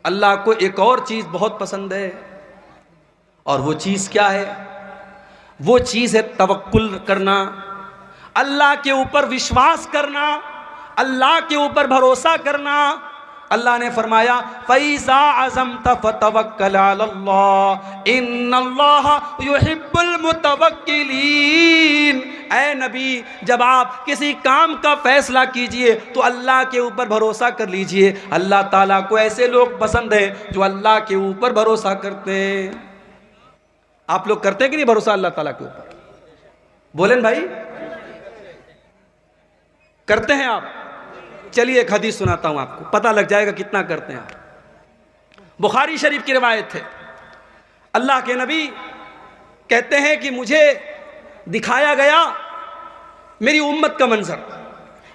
اللہ کو ایک اور چیز بہت پسند ہے، اور وہ چیز کیا ہے؟ وہ چیز ہے توکل کرنا، اللہ کے اوپر وشواس کرنا، اللہ کے اوپر بھروسہ کرنا۔ اللہ نے فرمایا فَإِذَا عَزَمْتَ فَتَوَكَّلْ عَلَى اللَّهِ إِنَّ اللَّهَ يُحِبُّ الْمُتَوَكِّلِينَ۔ اے نبی، جب آپ کسی کام کا فیصلہ کیجئے تو اللہ کے اوپر بھروسہ کر لیجئے۔ اللہ تعالیٰ کو ایسے لوگ پسند ہیں جو اللہ کے اوپر بھروسہ کرتے ہیں۔ آپ لوگ کرتے ہیں کہ نہیں بھروسہ اللہ تعالیٰ کے اوپر؟ بولیں بھائی، کرتے ہیں آپ؟ چلیے ایک حدیث سناتا ہوں آپ کو، پتہ لگ جائے گا کتنا کرتے ہیں آپ۔ بخاری شریف کی روایت ہے، اللہ کے نبی کہتے ہیں کہ مجھے دکھایا گیا میری امت کا منظر،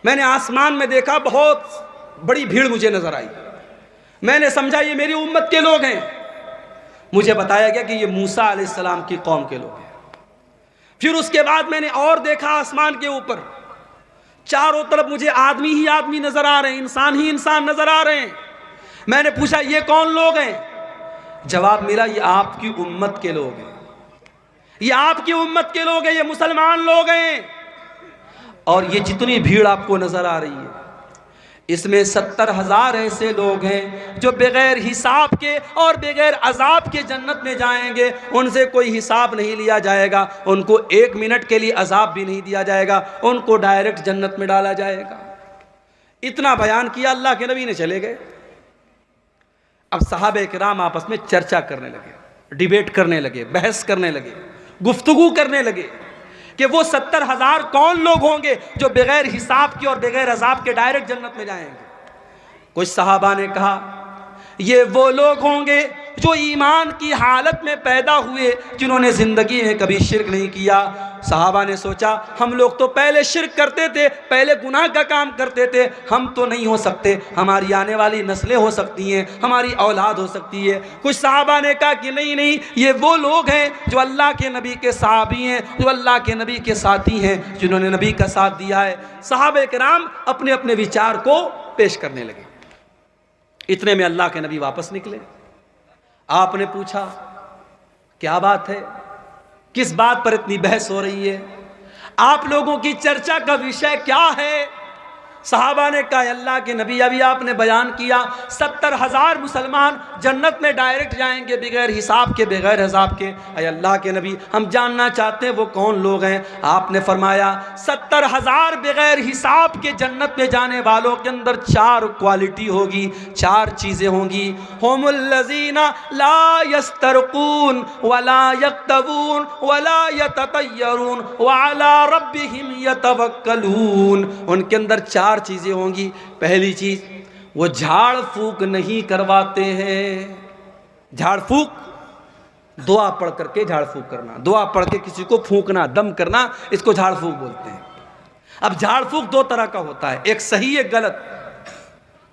میں نے آسمان میں دیکھا، بہت بڑی بھیڑ مجھے نظر آئی، میں نے سمجھا یہ میری امت کے لوگ ہیں۔ مجھے بتایا گیا کہ یہ موسیٰ علیہ السلام کی قوم کے لوگ ہیں۔ پھر اس کے بعد میں نے اور دیکھا آسمان کے اوپر، چاروں طرف مجھے آدمی ہی آدمی نظر آ رہے ہیں، انسان ہی انسان نظر آ رہے ہیں۔ میں نے پوچھا یہ کون لوگ ہیں؟ جواب ملا یہ آپ کی امت کے لوگ ہیں، یہ آپ کی امت کے لوگ ہیں، یہ مسلمان لوگ ہیں۔ اور یہ جتنی بھیڑ آپ کو نظر آ رہی ہے، اس میں 70,000 ایسے لوگ ہیں جو بغیر حساب کے اور بغیر عذاب کے جنت میں جائیں گے۔ ان سے کوئی حساب نہیں لیا جائے گا، ان کو 1 منٹ کے لیے عذاب بھی نہیں دیا جائے گا، ان کو ڈائریکٹ جنت میں ڈالا جائے گا۔ اتنا بیان کیا اللہ کے نبی نے، چلے گئے۔ اب صحابہ کرام آپس میں چرچا کرنے لگے، ڈیبیٹ کرنے لگے، بحث کرنے لگے، گفتگو کرنے لگے کہ وہ 70,000 کون لوگ ہوں گے جو بغیر حساب کے اور بغیر عذاب کے ڈائریکٹ جنت میں جائیں گے۔ کچھ صحابہ نے کہا یہ وہ لوگ ہوں گے جو ایمان کی حالت میں پیدا ہوئے، جنہوں نے زندگی میں کبھی شرک نہیں کیا۔ صحابہ نے سوچا ہم لوگ تو پہلے شرک کرتے تھے، پہلے گناہ کا کام کرتے تھے، ہم تو نہیں ہو سکتے، ہماری آنے والی نسلیں ہو سکتی ہیں، ہماری اولاد ہو سکتی ہے۔ کچھ صحابہ نے کہا کہ نہیں، یہ وہ لوگ ہیں جو اللہ کے نبی کے صحابی ہیں، جو اللہ کے نبی کے ساتھی ہیں، جنہوں نے نبی کا ساتھ دیا ہے۔ صحابہ کرام اپنے اپنے وچار کو پیش کرنے لگے۔ اتنے میں اللہ کے نبی واپس نکلے۔ آپ نے پوچھا کیا بات ہے، کس بات پر اتنی بحث ہو رہی ہے، آپ لوگوں کی چرچا کا وشے کیا ہے؟ صحابہ نے کہا اللہ کے نبی ابھی آپ نے بیان کیا 70,000 مسلمان جنت میں ڈائریکٹ جائیں گے بغیر حساب کے بغیر عذاب کے۔ اے اللہ کے نبی ہم جاننا چاہتے ہیں وہ کون لوگ ہیں؟ آپ نے فرمایا 70,000 بغیر حساب کے جنت میں جانے والوں کے اندر 4 کوالٹی ہوگی، 4 چیزیں ہوں گی۔ ہم الذین لا یسترقون ولا یکتوون ولا یتطیرون وعلی ربہم یتوکلون۔ ان کے اندر 4 چیزیں ہوں گی۔ پہلی چیز وہ جھاڑ پھونک نہیں کرواتے ہیں۔ جھاڑ پھونک دعا پڑھ کر کے جھاڑ پھونک کرنا، دعا پڑھ کے کسی کو پھونکنا، دم کرنا، اس کو جھاڑ پھونک بولتے ہیں۔ اب جھاڑ پھونک 2 طرح کا ہوتا ہے، ایک صحیح ایک غلط۔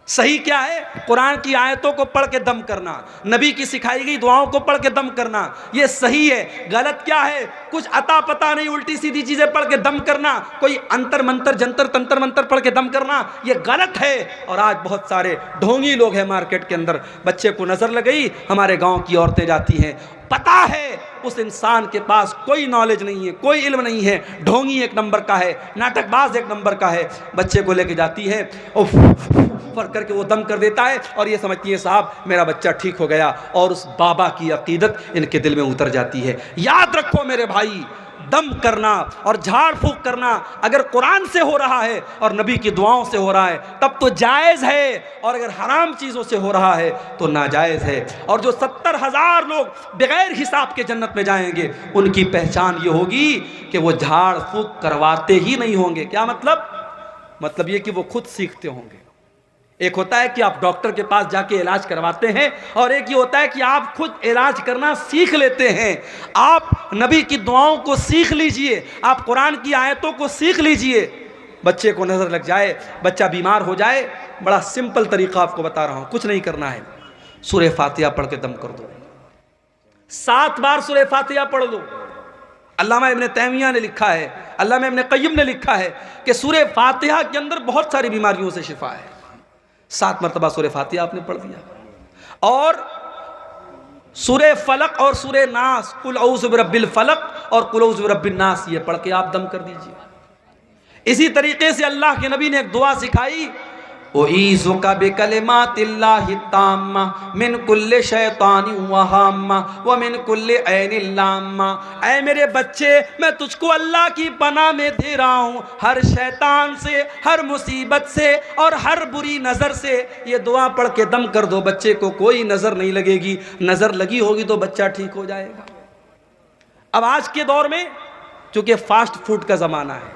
صحیح کیا ہے؟ قرآن کی آیتوں کو پڑھ کے دم کرنا، نبی کی سکھائی گئی دعاؤں کو پڑھ کے دم کرنا، یہ صحیح ہے۔ غلط کیا ہے؟ کچھ عطا پتہ نہیں الٹی سیدھی چیزیں پڑھ کے دم کرنا، کوئی انتر منتر جنتر تنتر منتر پڑھ کے دم کرنا، یہ غلط ہے۔ اور آج بہت سارے ڈھونگی لوگ ہیں مارکیٹ کے اندر، بچے کو نظر لگئی، ہمارے گاؤں کی عورتیں جاتی ہیں، پتہ ہے اس انسان کے پاس کوئی نالج نہیں ہے، کوئی علم نہیں ہے، ڈھونگی 1 نمبر کا ہے، ناٹک باز 1 نمبر کا ہے، بچے کو لے کے جاتی ہے اور کر کے وہ دم کر دیتا ہے اور یہ سمجھتی ہے صاحب میرا بچہ ٹھیک ہو گیا، اور اس بابا کی عقیدت ان کے دل میں اتر جاتی ہے۔ یاد رکھو میرے بھائی، دم کرنا اور جھاڑ پھونک کرنا اگر قرآن سے ہو رہا ہے اور نبی کی دعاؤں سے ہو رہا ہے تب تو جائز ہے، اور اگر حرام چیزوں سے ہو رہا ہے تو ناجائز ہے۔ اور جو 70,000 لوگ بغیر حساب کے جنت میں جائیں گے ان کی پہچان یہ ہوگی کہ وہ جھاڑ پھونک کرواتے ہی نہیں ہوں گے۔ کیا مطلب؟ مطلب یہ کہ وہ خود سیکھتے ہوں گے۔ ایک ہوتا ہے کہ آپ ڈاکٹر کے پاس جا کے علاج کرواتے ہیں، اور ایک یہ ہوتا ہے کہ آپ خود علاج کرنا سیکھ لیتے ہیں۔ آپ نبی کی دعاؤں کو سیکھ لیجئے، آپ قرآن کی آیتوں کو سیکھ لیجئے۔ بچے کو نظر لگ جائے، بچہ بیمار ہو جائے، بڑا سمپل طریقہ آپ کو بتا رہا ہوں، کچھ نہیں کرنا ہے، سورہ فاتحہ پڑھ کے دم کر دو، 7 بار سورہ فاتحہ پڑھ لو۔ علامہ ابن تیمیہ نے لکھا ہے، علامہ ابن قیم نے لکھا ہے کہ سورہ فاتحہ کے اندر بہت ساری بیماریوں سے شفا ہے۔ 7 مرتبہ سورہ فاتحہ آپ نے پڑھ دیا، اور سورہ فلق اور سورہ ناس، قل اعوذ برب الفلق اور قل اعوذ برب الناس، یہ پڑھ کے آپ دم کر دیجئے۔ اسی طریقے سے اللہ کے نبی نے ایک دعا سکھائی، اعیذک بکلمات اللہ التامہ من کل شیطان وہامہ ومن کل عین لامہ۔ اے میرے بچے، میں تجھ کو اللہ کی پناہ میں دے رہا ہوں ہر شیطان سے، ہر مصیبت سے اور ہر بری نظر سے۔ یہ دعا پڑھ کے دم کر دو، بچے کو کوئی نظر نہیں لگے گی، نظر لگی ہوگی تو بچہ ٹھیک ہو جائے گا۔ اب آج کے دور میں چونکہ فاسٹ فوڈ کا زمانہ ہے،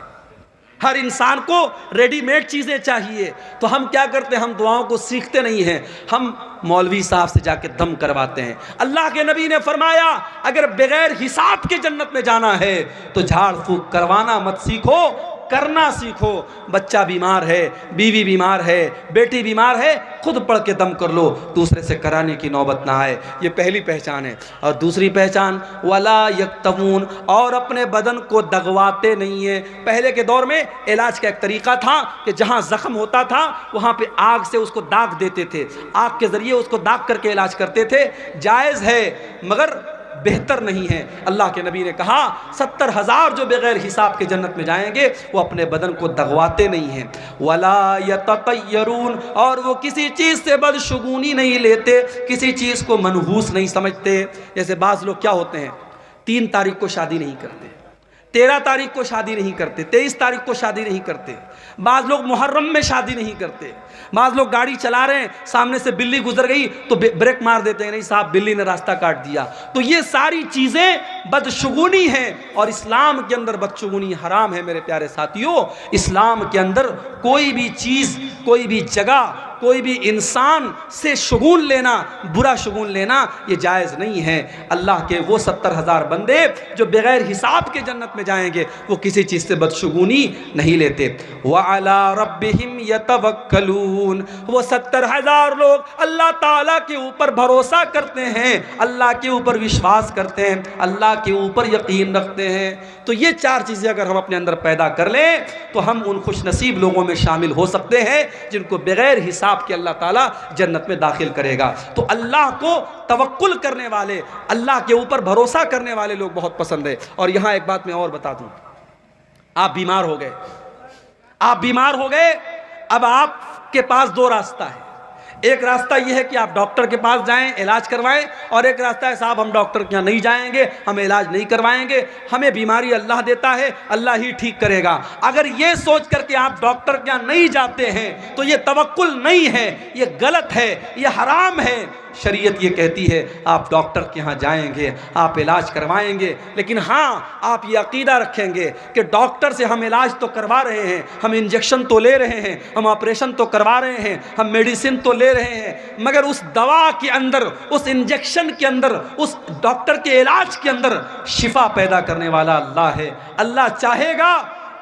ہر انسان کو ریڈی میڈ چیزیں چاہیے، تو ہم کیا کرتے ہیں؟ ہم دعاؤں کو سیکھتے نہیں ہیں، ہم مولوی صاحب سے جا کے دم کرواتے ہیں۔ اللہ کے نبی نے فرمایا اگر بغیر حساب کے جنت میں جانا ہے تو جھاڑ پھونک کروانا مت سیکھو، کرنا سیکھو۔ بچہ بیمار ہے، بیوی بیمار ہے، بیٹی بیمار ہے، خود پڑھ کے دم کر لو، دوسرے سے کرانے کی نوبت نہ آئے۔ یہ پہلی پہچان ہے۔ اور دوسری پہچان ولا یکتمون، اور اپنے بدن کو دغواتے نہیں ہیں۔ پہلے کے دور میں علاج کا ایک طریقہ تھا کہ جہاں زخم ہوتا تھا وہاں پہ آگ سے اس کو داغ دیتے تھے، آگ کے ذریعے اس کو داغ کر کے علاج کرتے تھے۔ جائز ہے مگر بہتر نہیں ہے۔ اللہ کے نبی نے کہا 70,000 جو بغیر حساب کے جنت میں جائیں گے وہ اپنے بدن کو دغواتے نہیں ہیں۔ وَلَا يَتَطَيَّرُونَ، اور وہ کسی چیز سے بدشگونی نہیں لیتے، کسی چیز کو منحوس نہیں سمجھتے۔ جیسے بعض لوگ کیا ہوتے ہیں، 3 تاریخ کو شادی نہیں کرتے، 13 تاریخ کو شادی نہیں کرتے، 23 تاریخ کو شادی نہیں کرتے، بعض لوگ محرم میں شادی نہیں کرتے، بعض لوگ گاڑی چلا رہے ہیں سامنے سے بلی گزر گئی تو بریک مار دیتے ہیں، نہیں صاحب بلی نے راستہ کاٹ دیا۔ تو یہ ساری چیزیں بدشگونی ہیں، اور اسلام کے اندر بدشگونی حرام ہے میرے پیارے ساتھیوں۔ اسلام کے اندر کوئی بھی چیز، کوئی بھی جگہ، کوئی بھی انسان سے شگون لینا، برا شگون لینا یہ جائز نہیں ہے۔ اللہ کے وہ 70,000 بندے جو بغیر حساب کے جنت میں جائیں گے وہ کسی چیز سے بدشگونی نہیں لیتے۔ وَعَلَىٰ رَبِّهِمْ يَتَوَكَّلُونَ، وہ 70,000 لوگ اللہ تعالیٰ کے اوپر بھروسہ کرتے ہیں، اللہ کے اوپر وشواس کرتے ہیں، اللہ کے اوپر یقین رکھتے ہیں۔ تو یہ 4 چیزیں اگر ہم اپنے اندر پیدا کر لیں تو ہم ان خوش نصیب لوگوں میں شامل ہو سکتے ہیں جن کو بغیر حساب کہ اللہ تعالیٰ جنت میں داخل کرے گا۔ تو اللہ کو توکل کرنے والے، اللہ کے اوپر بھروسہ کرنے والے لوگ بہت پسند ہے۔ اور یہاں ایک بات میں اور بتا دوں، آپ بیمار ہو گئے، آپ بیمار ہو گئے، اب آپ کے پاس 2 راستہ ہے۔ ایک راستہ یہ ہے کہ آپ ڈاکٹر کے پاس جائیں، علاج کروائیں، اور ایک راستہ ہے صاحب ہم ڈاکٹر کے یہاں نہیں جائیں گے، ہم علاج نہیں کروائیں گے، ہمیں بیماری اللہ دیتا ہے، اللہ ہی ٹھیک کرے گا۔ اگر یہ سوچ کر کے آپ ڈاکٹر کے یہاں نہیں جاتے ہیں تو یہ توکل نہیں ہے، یہ غلط ہے، یہ حرام ہے۔ شریعت یہ کہتی ہے آپ ڈاکٹر کے ہاں جائیں گے، آپ علاج کروائیں گے، لیکن ہاں آپ یہ عقیدہ رکھیں گے کہ ڈاکٹر سے ہم علاج تو کروا رہے ہیں، ہم انجیکشن تو لے رہے ہیں، ہم آپریشن تو کروا رہے ہیں، ہم میڈیسن تو لے رہے ہیں، مگر اس دوا کے اندر، اس انجیکشن کے اندر، اس ڈاکٹر کے علاج کے اندر شفا پیدا کرنے والا اللہ ہے۔ اللہ چاہے گا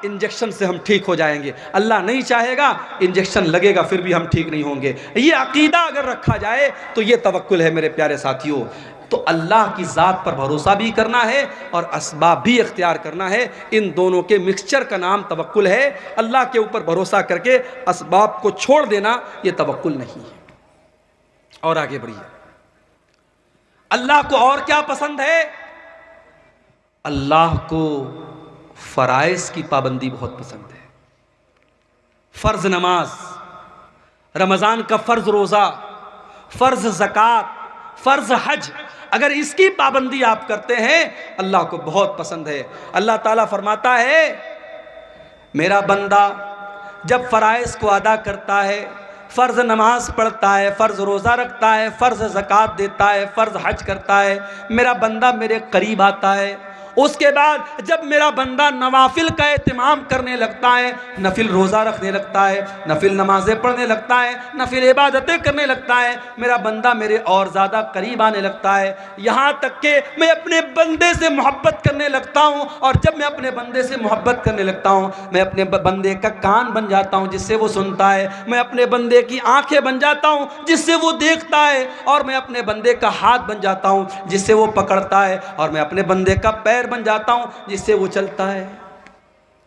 انجیکشن سے ہم ٹھیک ہو جائیں گے، اللہ نہیں چاہے گا انجیکشن لگے گا پھر بھی ہم ٹھیک نہیں ہوں گے۔ یہ عقیدہ اگر رکھا جائے تو یہ توکل ہے میرے پیارے ساتھیوں۔ تو اللہ کی ذات پر بھروسہ بھی کرنا ہے اور اسباب بھی اختیار کرنا ہے، ان دونوں کے مکسچر کا نام توکل ہے۔ اللہ کے اوپر بھروسہ کر کے اسباب کو چھوڑ دینا یہ توکل نہیں ہے۔ اور آگے بڑھیے، اللہ کو اور کیا پسند ہے؟ اللہ کو فرائض کی پابندی بہت پسند ہے۔ فرض نماز، رمضان کا فرض روزہ، فرض زکوٰۃ، فرض حج، اگر اس کی پابندی آپ کرتے ہیں اللہ کو بہت پسند ہے۔ اللہ تعالیٰ فرماتا ہے میرا بندہ جب فرائض کو ادا کرتا ہے، فرض نماز پڑھتا ہے، فرض روزہ رکھتا ہے، فرض زکوٰۃ دیتا ہے، فرض حج کرتا ہے، میرا بندہ میرے قریب آتا ہے۔ اس کے بعد جب میرا بندہ نوافل کا اہتمام کرنے لگتا ہے، نفل روزہ رکھنے لگتا ہے، نفل نمازیں پڑھنے لگتا ہے، نفل عبادتیں کرنے لگتا ہے، میرا بندہ میرے اور زیادہ قریب آنے لگتا ہے، یہاں تک کہ میں اپنے بندے سے محبت کرنے لگتا ہوں، اور جب میں اپنے بندے سے محبت کرنے لگتا ہوں میں اپنے بندے کا کان بن جاتا ہوں جس سے وہ سنتا ہے، میں اپنے بندے کی آنکھیں بن جاتا ہوں جس سے وہ دیکھتا ہے، اور میں اپنے بندے کا ہاتھ بن جاتا ہوں جس سے وہ پکڑتا ہے، اور میں اپنے بندے کا پیر بن جاتا ہوں جس سے وہ چلتا ہے۔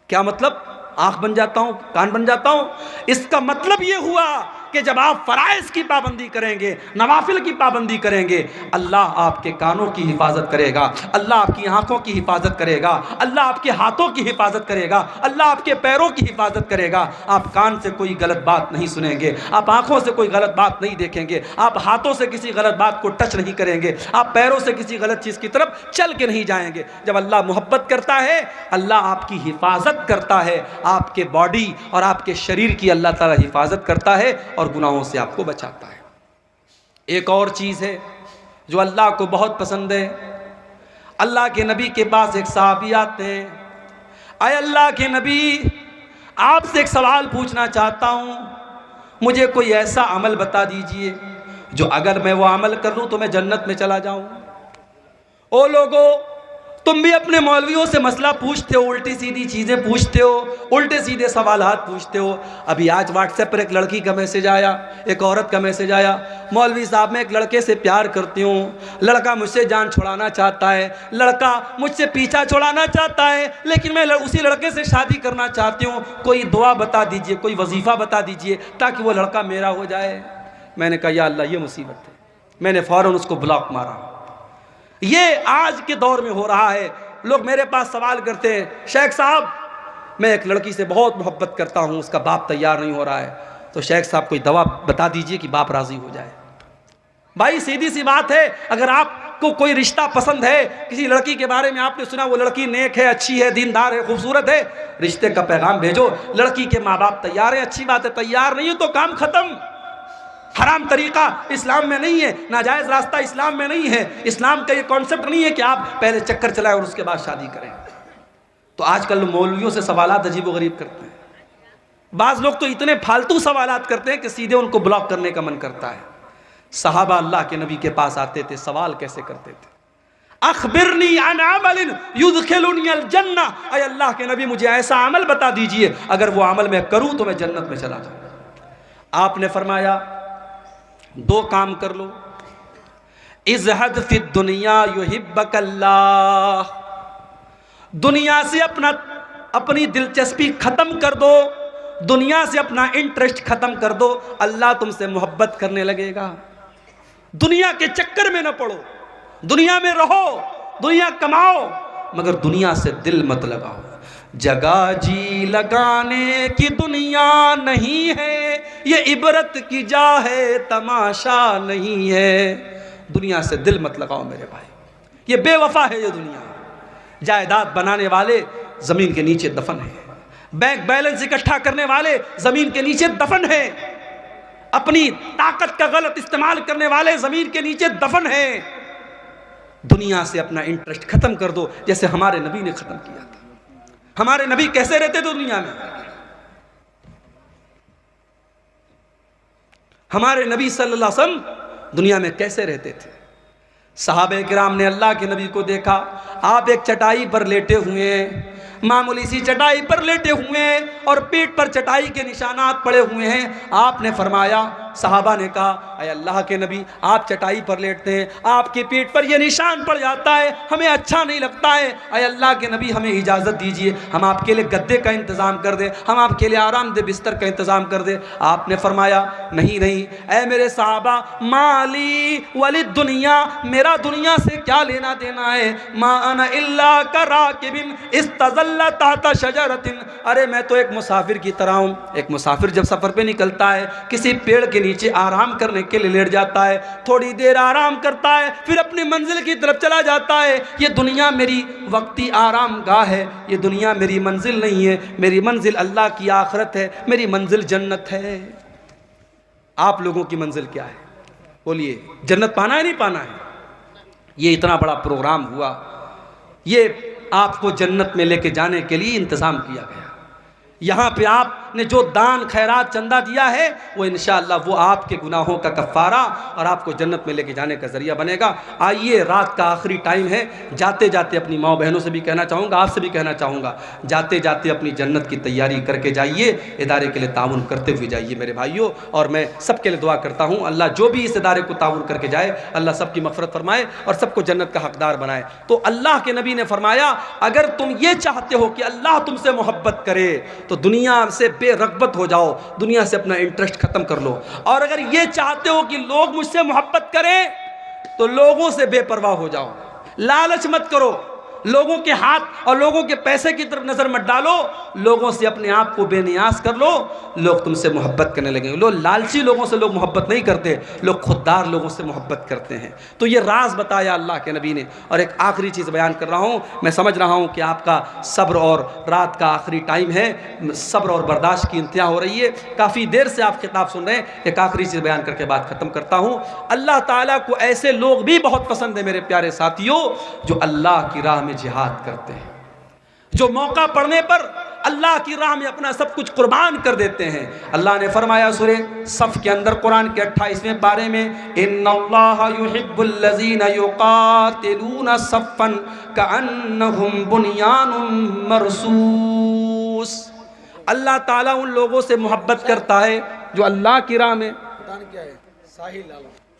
کیا مطلب؟ آنکھ بن جاتا ہوں، کان بن جاتا ہوں، اس کا مطلب یہ ہوا کہ جب آپ فرائض کی پابندی کریں گے، نوافل کی پابندی کریں گے، اللہ آپ کے کانوں کی حفاظت کرے گا، اللہ آپ کی آنکھوں کی حفاظت کرے گا، اللہ آپ کے ہاتھوں کی حفاظت کرے گا، اللہ آپ کے پیروں کی حفاظت کرے گا۔ آپ کان سے کوئی غلط بات نہیں سنیں گے، آپ آنکھوں سے کوئی غلط بات نہیں دیکھیں گے، آپ ہاتھوں سے کسی غلط بات کو ٹچ نہیں کریں گے، آپ پیروں سے کسی غلط چیز کی طرف چل کے نہیں جائیں گے۔ جب اللہ محبت کرتا ہے، اللہ آپ کی حفاظت کرتا ہے، آپ کے باڈی اور آپ کے شریر کی اللہ تعالیٰ حفاظت کرتا ہے اور گناہوں سے آپ کو بچاتا ہے۔ ایک اور چیز ہے جو اللہ کو بہت پسند ہے۔ اللہ کے نبی کے پاس ایک صحابی آتے ہیں، اے اللہ کے نبی، آپ سے ایک سوال پوچھنا چاہتا ہوں، مجھے کوئی ایسا عمل بتا دیجئے جو اگر میں وہ عمل کر لوں تو میں جنت میں چلا جاؤں۔ او لوگو، تم بھی اپنے مولویوں سے مسئلہ پوچھتے ہو، الٹی سیدھی چیزیں پوچھتے ہو، الٹے سیدھے سوالات پوچھتے ہو۔ ابھی آج واٹس ایپ پر ایک لڑکی کا میسج آیا، ایک عورت کا میسج آیا، مولوی صاحب میں ایک لڑکے سے پیار کرتی ہوں، لڑکا مجھ سے جان چھڑانا چاہتا ہے، لڑکا مجھ سے پیچھا چھڑانا چاہتا ہے، لیکن میں اسی لڑکے سے شادی کرنا چاہتی ہوں، کوئی دعا بتا دیجئے، کوئی وظیفہ بتا دیجئے تاکہ وہ لڑکا میرا ہو جائے۔ میں نے کہا یا اللہ یہ مصیبت ہے، میں نے فوراً اس کو بلاک مارا۔ یہ آج کے دور میں ہو رہا ہے۔ لوگ میرے پاس سوال کرتے ہیں، شیخ صاحب میں ایک لڑکی سے بہت محبت کرتا ہوں، اس کا باپ تیار نہیں ہو رہا ہے، تو شیخ صاحب کوئی دوا بتا دیجئے کہ باپ راضی ہو جائے۔ بھائی سیدھی سی بات ہے، اگر آپ کو کوئی رشتہ پسند ہے، کسی لڑکی کے بارے میں آپ نے سنا وہ لڑکی نیک ہے، اچھی ہے، دیندار ہے، خوبصورت ہے، رشتے کا پیغام بھیجو۔ لڑکی کے ماں باپ تیار ہیں، اچھی بات ہے، تیار نہیں ہے تو کام ختم۔ حرام طریقہ اسلام میں نہیں ہے، ناجائز راستہ اسلام میں نہیں ہے، اسلام کا یہ کانسیپٹ نہیں ہے کہ آپ پہلے چکر چلائیں اور اس کے بعد شادی کریں۔ تو آج کل مولویوں سے سوالات عجیب و غریب کرتے ہیں، بعض لوگ تو اتنے فالتو سوالات کرتے ہیں کہ سیدھے ان کو بلاک کرنے کا من کرتا ہے۔ صحابہ اللہ کے نبی کے پاس آتے تھے، سوال کیسے کرتے تھے؟ اخبرنی عن عمل یدخلنی الجنہ، اے اللہ کے نبی مجھے ایسا عمل بتا دیجئے اگر وہ عمل میں کروں تو میں جنت میں چلا جاؤں۔ آپ نے فرمایا دو کام کر لو، ازہد فی الدنیا یحبک اللہ، دنیا سے اپنی دلچسپی ختم کر دو، دنیا سے اپنا انٹرسٹ ختم کر دو، اللہ تم سے محبت کرنے لگے گا۔ دنیا کے چکر میں نہ پڑو، دنیا میں رہو، دنیا کماؤ، مگر دنیا سے دل مت لگاؤ۔ جگہ جی لگانے کی دنیا نہیں ہے، یہ عبرت کی جا ہے، تماشا نہیں ہے۔ دنیا سے دل مت لگاؤ میرے بھائی، یہ بے وفا ہے یہ دنیا۔ جائیداد بنانے والے زمین کے نیچے دفن ہیں، بینک بیلنس اکٹھا کرنے والے زمین کے نیچے دفن ہیں، اپنی طاقت کا غلط استعمال کرنے والے زمین کے نیچے دفن ہیں۔ دنیا سے اپنا انٹرسٹ ختم کر دو، جیسے ہمارے نبی نے ختم کیا تھا۔ ہمارے نبی کیسے رہتے تھے دنیا میں؟ ہمارے نبی صلی اللہ علیہ وسلم دنیا میں کیسے رہتے تھے؟ صحابہ کرام نے اللہ کے نبی کو دیکھا، آپ ایک چٹائی پر لیٹے ہوئے ہیں، معمولی سی چٹائی پر لیٹے ہوئے ہیں اور پیٹ پر چٹائی کے نشانات پڑے ہوئے ہیں۔ آپ نے فرمایا، صحابہ نے کہا اے اللہ کے نبی آپ چٹائی پر لیٹتے ہیں، آپ کی پیٹ پر یہ نشان پڑ جاتا ہے، ہمیں اچھا نہیں لگتا ہے، اے اللہ کے نبی ہمیں اجازت دیجئے ہم آپ کے لیے گدے کا انتظام کر دیں، ہم آپ کے لیے آرام دہ بستر کا انتظام کر دیں۔ آپ نے فرمایا نہیں نہیں اے میرے صحابہ، مالی ولی دنیا، میرا دنیا سے کیا لینا دینا ہے، ما انا الا کراکب استظل تحت شجرۃ، ارے میں تو ایک مسافر کی طرح ہوں۔ ایک مسافر جب سفر پہ نکلتا ہے کسی پیڑ کے نیچے آرام کرنے کے لیے لیٹ جاتا ہے، تھوڑی دیر آرام کرتا ہے، پھر اپنی منزل کی طرف چلا جاتا ہے۔ یہ دنیا میری وقتی آرام گاہ ہے، یہ دنیا میری منزل نہیں ہے، میری منزل اللہ کی آخرت ہے، میری منزل جنت ہے۔ آپ لوگوں کی منزل کیا ہے؟ بولیے، جنت پانا ہے نہیں پانا ہے؟ یہ اتنا بڑا پروگرام ہوا، یہ آپ کو جنت میں لے کے جانے کے لیے انتظام کیا گیا۔ یہاں پہ آپ نے جو دان خیرات چندہ دیا ہے وہ انشاءاللہ وہ آپ کے گناہوں کا کفارہ اور آپ کو جنت میں لے کے جانے کا ذریعہ بنے گا۔ آئیے، رات کا آخری ٹائم ہے، جاتے جاتے اپنی ماں بہنوں سے بھی کہنا چاہوں گا، آپ سے بھی کہنا چاہوں گا، جاتے جاتے اپنی جنت کی تیاری کر کے جائیے، ادارے کے لیے تعاون کرتے ہوئے جائیے میرے بھائیوں۔ اور میں سب کے لیے دعا کرتا ہوں اللہ جو بھی اس ادارے کو تعاون کر کے جائے اللہ سب کی مغفرت فرمائے اور سب کو جنت کا حقدار بنائے۔ تو اللہ کے نبی نے فرمایا اگر تم یہ چاہتے ہو کہ اللہ تم سے محبت کرے تو دنیا سے بے رغبت ہو جاؤ، دنیا سے اپنا انٹرسٹ ختم کر لو۔ اور اگر یہ چاہتے ہو کہ لوگ مجھ سے محبت کریں تو لوگوں سے بے پرواہ ہو جاؤ، لالچ مت کرو، لوگوں کے ہاتھ اور لوگوں کے پیسے کی طرف نظر مت ڈالو، لوگوں سے اپنے آپ کو بے نیاز کر لو، لوگ تم سے محبت کرنے لگیں گے۔ لوگ لالچی لوگوں سے لوگ محبت نہیں کرتے، لوگ خوددار لوگوں سے محبت کرتے ہیں۔ تو یہ راز بتایا اللہ کے نبی نے۔ اور ایک آخری چیز بیان کر رہا ہوں، میں سمجھ رہا ہوں کہ آپ کا صبر اور رات کا آخری ٹائم ہے، صبر اور برداشت کی انتہا ہو رہی ہے، کافی دیر سے آپ خطاب سن رہے ہیں، ایک آخری چیز بیان کر کے بات ختم کرتا ہوں۔ اللہ تعالیٰ کو ایسے لوگ بھی بہت پسند ہیں میرے پیارے ساتھیوں، جو اللہ کی راہ میں جہاد کرتے ہیں، جو موقع پڑنے پر اللہ کی راہ میں اپنا سب کچھ قربان کر دیتے ہیں۔ اللہ نے فرمایا سورہ صف کے اندر قرآن کے 28ویں پارے میں، ان اللہ یحب الذین یقاتلون صفا کأنہم بنیان مرصوص۔ اللہ تعالیٰ ان لوگوں سے محبت کرتا ہے جو اللہ کی راہ میں۔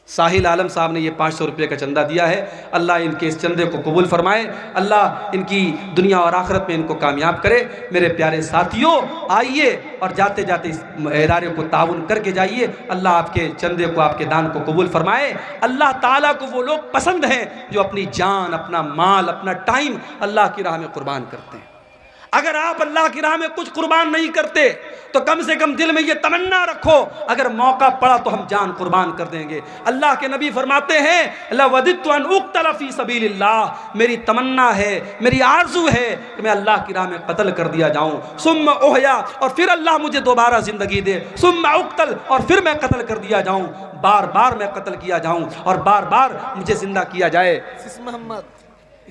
ساحل عالم صاحب نے یہ 500 روپے کا چندہ دیا ہے، اللہ ان کے اس چندے کو قبول فرمائے، اللہ ان کی دنیا اور آخرت میں ان کو کامیاب کرے۔ میرے پیارے ساتھیوں، آئیے اور جاتے جاتے اس ادارے کو تعاون کر کے جائیے، اللہ آپ کے چندے کو، آپ کے دان کو قبول فرمائے۔ اللہ تعالیٰ کو وہ لوگ پسند ہیں جو اپنی جان، اپنا مال، اپنا ٹائم اللہ کی راہ میں قربان کرتے ہیں۔ اگر آپ اللہ کی راہ میں کچھ قربان نہیں کرتے تو کم سے کم دل میں یہ تمنا رکھو، اگر موقع پڑا تو ہم جان قربان کر دیں گے۔ اللہ کے نبی فرماتے ہیں، لَوَدِدْتُ أَنْ أُقْتَلَ فِي سَبِيلِ اللَّهِ، میری تمنا ہے، میری آرزو ہے کہ میں اللہ کی راہ میں قتل کر دیا جاؤں، ثُمَّ أُحْيَا، اور پھر اللہ مجھے دوبارہ زندگی دے، ثُمَّ أُقْتَلْ، اور پھر میں قتل کر دیا جاؤں، بار بار میں قتل کیا جاؤں اور بار بار مجھے زندہ کیا جائے۔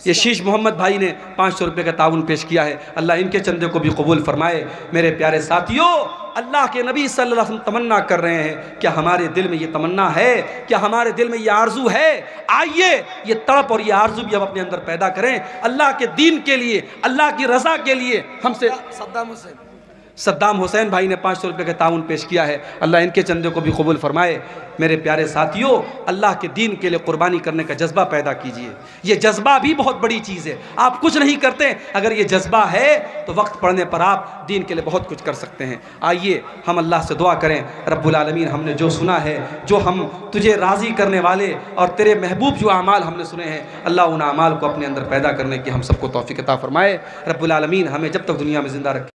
یہ شیش محمد بھائی نے 500 روپے کا تعاون پیش کیا ہے، اللہ ان کے چندے کو بھی قبول فرمائے۔ میرے پیارے ساتھیوں، اللہ کے نبی صلی اللہ علیہ وسلم تمنا کر رہے ہیں، کیا ہمارے دل میں یہ تمنا ہے؟ کیا ہمارے دل میں یہ آرزو ہے؟ آئیے یہ تڑپ اور یہ آرزو بھی ہم اپنے اندر پیدا کریں، اللہ کے دین کے لیے، اللہ کی رضا کے لیے۔ ہم سے صدام حسین بھائی نے 500 روپے کا تعاون پیش کیا ہے، اللہ ان کے چندے کو بھی قبول فرمائے۔ میرے پیارے ساتھیوں، اللہ کے دین کے لیے قربانی کرنے کا جذبہ پیدا کیجئے، یہ جذبہ بھی بہت بڑی چیز ہے۔ آپ کچھ نہیں کرتے، اگر یہ جذبہ ہے تو وقت پڑنے پر آپ دین کے لیے بہت کچھ کر سکتے ہیں۔ آئیے ہم اللہ سے دعا کریں، رب العالمین ہم نے جو سنا ہے، جو ہم تجھے راضی کرنے والے اور تیرے محبوب جو اعمال ہم نے سنے ہیں، اللہ ان اعمال کو اپنے اندر پیدا کرنے کی ہم سب کو توفیق عطا فرمائے۔ رب العالمین ہمیں جب تک دنیا میں زندہ رکھے